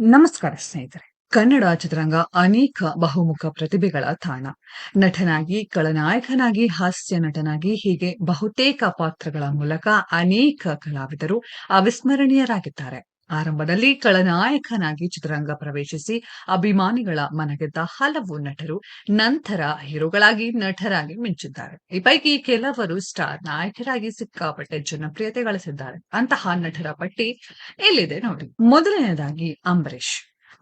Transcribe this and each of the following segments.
ನಮಸ್ಕಾರ ಸ್ನೇಹಿತರೆ. ಕನ್ನಡ ಚಿತ್ರರಂಗ ಅನೇಕ ಬಹುಮುಖ ಪ್ರತಿಭೆಗಳ ತಾಣ. ನಟನಾಗಿ, ಖಳನಾಯಕನಾಗಿ, ಹಾಸ್ಯ ನಟನಾಗಿ ಹೀಗೆ ಬಹುತೇಕ ಪಾತ್ರಗಳ ಮೂಲಕ ಅನೇಕ ಕಲಾವಿದರು ಅವಿಸ್ಮರಣೀಯರಾಗಿದ್ದಾರೆ. ಆರಂಭದಲ್ಲಿ ಖಳನಾಯಕನಾಗಿ ಚಿತ್ರರಂಗ ಪ್ರವೇಶಿಸಿ ಅಭಿಮಾನಿಗಳ ಮನಗೆದ್ದ ಹಲವು ನಟರು ನಂತರ ಹೀರೋಗಳಾಗಿ, ನಟರಾಗಿ ಮಿಂಚಿದ್ದಾರೆ. ಈ ಪೈಕಿ ಕೆಲವರು ಸ್ಟಾರ್ ನಾಯಕರಾಗಿ ಸಿಕ್ಕಾಪಟ್ಟೆ ಜನಪ್ರಿಯತೆ ಗಳಿಸಿದ್ದಾರೆ. ಅಂತಹ ನಟರ ಪಟ್ಟಿ ಇಲ್ಲಿದೆ ನೋಡಿ. ಮೊದಲನೆಯದಾಗಿ ಅಂಬರೀಷ್.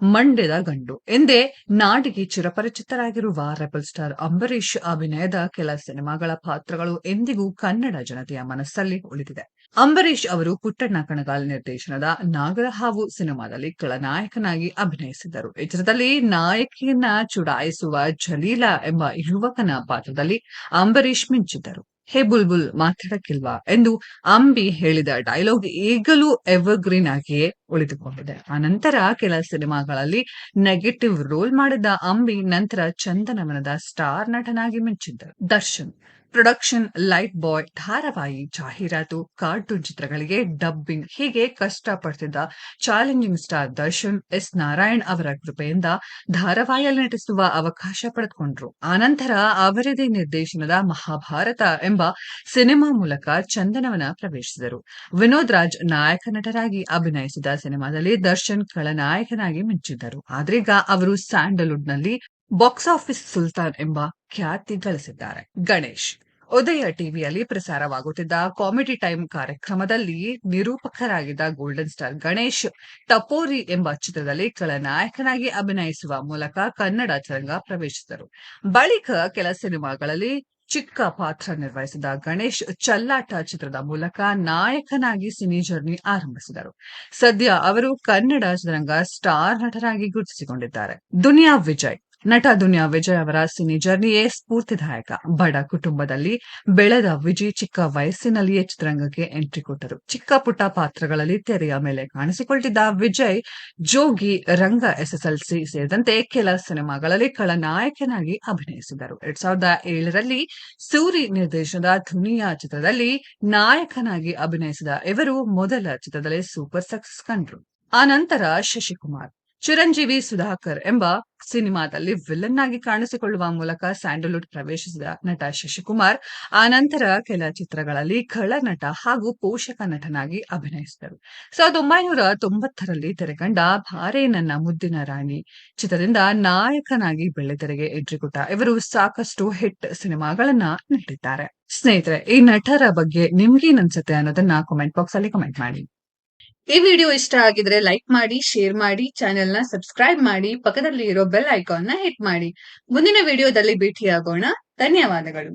ಮಂಡ್ಯದ ಗಂಡು ಎಂದೇ ನಾಡಿಗೆ ಚಿರಪರಿಚಿತರಾಗಿರುವ ರೆಬಲ್ ಸ್ಟಾರ್ ಅಂಬರೀಷ್ ಅಭಿನಯದ ಕೆಲ ಸಿನಿಮಾಗಳ ಪಾತ್ರಗಳು ಎಂದಿಗೂ ಕನ್ನಡ ಜನತೆಯ ಮನಸ್ಸಲ್ಲಿ ಉಳಿದಿದೆ. ಅಂಬರೀಷ್ ಅವರು ಪುಟ್ಟಣ್ಣ ಕಣಗಾಲ್ ನಿರ್ದೇಶನದ ನಾಗರಹಾವು ಸಿನಿಮಾದಲ್ಲಿ ಖಳನಾಯಕನಾಗಿ ಅಭಿನಯಿಸಿದ್ದರು. ಈ ಚಿತ್ರದಲ್ಲಿ ನಾಯಕಿಯನ್ನ ಚುಡಾಯಿಸುವ ಜಲೀಲಾ ಎಂಬ ಯುವಕನ ಪಾತ್ರದಲ್ಲಿ ಅಂಬರೀಷ್ ಮಿಂಚಿದ್ದರು. ಹೇ ಬುಲ್ಬುಲ್ ಮಾತಾಡಕ್ಕಿಲ್ವಾ ಎಂದು ಅಂಬಿ ಹೇಳಿದ ಡೈಲಾಗ್ ಈಗಲೂ ಎವರ್ಗ್ರೀನ್ ಆಗಿಯೇ ಉಳಿದುಕೊಂಡಿದೆ. ಆನಂತರ ಕೆಲ ಸಿನಿಮಾಗಳಲ್ಲಿ ನೆಗೆಟಿವ್ ರೋಲ್ ಮಾಡಿದ ಅಂಬಿ ನಂತರ ಚಂದನವನದ ಸ್ಟಾರ್ ನಟನಾಗಿ ಮಿಂಚಿದ್ದರು. ದರ್ಶನ್ ಪ್ರೊಡಕ್ಷನ್, ಲೈಟ್ ಬಾಯ್, ಧಾರಾವಾಹಿ, ಜಾಹೀರಾತು, ಕಾರ್ಟೂನ್ ಚಿತ್ರಗಳಿಗೆ ಡಬ್ಬಿಂಗ್ ಹೀಗೆ ಕಷ್ಟಪಡ್ತಿದ್ದ challenging star Darshan S Narayan ಅವರ ಕೃಪೆಯಿಂದ ಧಾರಾವಾಹಿಯಲ್ಲಿ ನಟಿಸುವ ಅವಕಾಶ ಪಡೆದುಕೊಂಡ್ರು. ಆನಂತರ ಅವರದೇ ನಿರ್ದೇಶನದ ಮಹಾಭಾರತ ಎಂಬ ಸಿನಿಮಾ ಮೂಲಕ ಚಂದನವನ ಪ್ರವೇಶಿಸಿದರು. ವಿನೋದ್ ರಾಜ್ ನಾಯಕ ನಟರಾಗಿ ಅಭಿನಯಿಸಿದ ಸಿನಿಮಾದಲ್ಲಿ ದರ್ಶನ್ ಖಳನಾಯಕನಾಗಿ ಮಿಂಚಿದ್ದರು. ಆದ್ರೀಗ ಅವರು ಸ್ಯಾಂಡಲ್ವುಡ್ನಲ್ಲಿ ಬಾಕ್ಸ್ ಆಫೀಸ್ ಸುಲ್ತಾನ್ ಎಂಬ ಖ್ಯಾತಿ ಗಳಿಸಿದ್ದಾರೆ. ಗಣೇಶ್ ಉದಯ ಟಿವಿಯಲ್ಲಿ ಪ್ರಸಾರವಾಗುತ್ತಿದ್ದ ಕಾಮಿಡಿ ಟೈಮ್ ಕಾರ್ಯಕ್ರಮದಲ್ಲಿ ನಿರೂಪಕರಾಗಿದ್ದ ಗೋಲ್ಡನ್ ಸ್ಟಾರ್ ಗಣೇಶ್ ಟಪೋರಿ ಎಂಬ ಚಿತ್ರದಲ್ಲಿ ಖಳನಾಯಕನಾಗಿ ಅಭಿನಯಿಸುವ ಮೂಲಕ ಕನ್ನಡ ಚಿತ್ರರಂಗ ಪ್ರವೇಶಿಸಿದರು. ಬಳಿಕ ಕೆಲ ಸಿನಿಮಾಗಳಲ್ಲಿ ಚಿಕ್ಕ ಪಾತ್ರ ನಿರ್ವಹಿಸಿದ ಗಣೇಶ್ ಚಲ್ಲಾಟ ಚಿತ್ರದ ಮೂಲಕ ನಾಯಕನಾಗಿ ಸಿನಿ ಜರ್ನಿ ಆರಂಭಿಸಿದರು. ಸದ್ಯ ಅವರು ಕನ್ನಡ ಚಿತ್ರರಂಗ ಸ್ಟಾರ್ ನಟರಾಗಿ ಗುರುತಿಸಿಕೊಂಡಿದ್ದಾರೆ. ದುನಿಯಾ ವಿಜಯ್ ನಟ ದುನಿಯಾ ವಿಜಯ್ ಅವರ ಸಿನಿ ಜರ್ನಿಯೇ ಸ್ಫೂರ್ತಿದಾಯಕ. ಬಡ ಕುಟುಂಬದಲ್ಲಿ ಬೆಳೆದ ವಿಜಯ್ ಚಿಕ್ಕ ವಯಸ್ಸಿನಲ್ಲಿಯೇ ಚಿತ್ರರಂಗಕ್ಕೆ ಎಂಟ್ರಿ ಕೊಟ್ಟರು. ಚಿಕ್ಕ ಪುಟ್ಟ ಪಾತ್ರಗಳಲ್ಲಿ ತೆರೆಯ ಮೇಲೆ ಕಾಣಿಸಿಕೊಳ್ತಿದ್ದ ವಿಜಯ್ ಜೋಗಿ, ರಂಗ SSLC ಸೇರಿದಂತೆ ಕೆಲ ಸಿನಿಮಾಗಳಲ್ಲಿ ಖಳನಾಯಕನಾಗಿ ಅಭಿನಯಿಸಿದರು. 2007ರಲ್ಲಿ ಸೂರಿ ನಿರ್ದೇಶನದ ದುನಿಯಾ ಚಿತ್ರದಲ್ಲಿ ನಾಯಕನಾಗಿ ಅಭಿನಯಿಸಿದ ಇವರು ಮೊದಲ ಚಿತ್ರದಲ್ಲೇ ಸೂಪರ್ ಸಕ್ಸಸ್ ಕಂಡ್ರು. ಆನಂತರ ಶಶಿಕುಮಾರ್ ಚಿರಂಜೀವಿ ಸುಧಾಕರ್ ಎಂಬ ಸಿನಿಮಾದಲ್ಲಿ ವಿಲನ್ ಆಗಿ ಕಾಣಿಸಿಕೊಳ್ಳುವ ಮೂಲಕ ಸ್ಯಾಂಡಲ್ವುಡ್ ಪ್ರವೇಶಿಸಿದ ನಟ ಶಶಿಕುಮಾರ್ ಆನಂತರ ಕೆಲ ಚಿತ್ರಗಳಲ್ಲಿ ಖಳ ನಟ ಹಾಗೂ ಪೋಷಕ ನಟನಾಗಿ ಅಭಿನಯಿಸಿದರು. 1990ರಲ್ಲಿ ತೆರೆಕಂಡ ಭಾರೇ ನನ್ನ ಮುದ್ದಿನ ರಾಣಿ ಚಿತ್ರದಿಂದ ನಾಯಕನಾಗಿ ಬೆಳ್ಳಿತೆರೆಗೆ ಎಂಟ್ರಿ ಕೊಟ್ಟ ಇವರು ಸಾಕಷ್ಟು ಹಿಟ್ ಸಿನಿಮಾಗಳನ್ನ ನೀಡಿದ್ದಾರೆ. ಸ್ನೇಹಿತರೆ, ಈ ನಟರ ಬಗ್ಗೆ ನಿಮ್ಗೇನ್ ಅನ್ಸುತ್ತೆ ಅನ್ನೋದನ್ನ ಕಾಮೆಂಟ್ ಬಾಕ್ಸ್ ಅಲ್ಲಿ ಕಮೆಂಟ್ ಮಾಡಿ. ಈ ವಿಡಿಯೋ ಇಷ್ಟ ಆಗಿದ್ರೆ ಲೈಕ್ ಮಾಡಿ, ಶೇರ್ ಮಾಡಿ, ಚಾನೆಲ್ ನ ಸಬ್ಸ್ಕ್ರೈಬ್ ಮಾಡಿ, ಪಕ್ಕದಲ್ಲಿ ಇರೋ ಬೆಲ್ ಐಕಾನ್ ನ ಹಿಟ್ ಮಾಡಿ. ಮುಂದಿನ ವಿಡಿಯೋದಲ್ಲಿ ಭೇಟಿಯಾಗೋಣ. ಧನ್ಯವಾದಗಳು.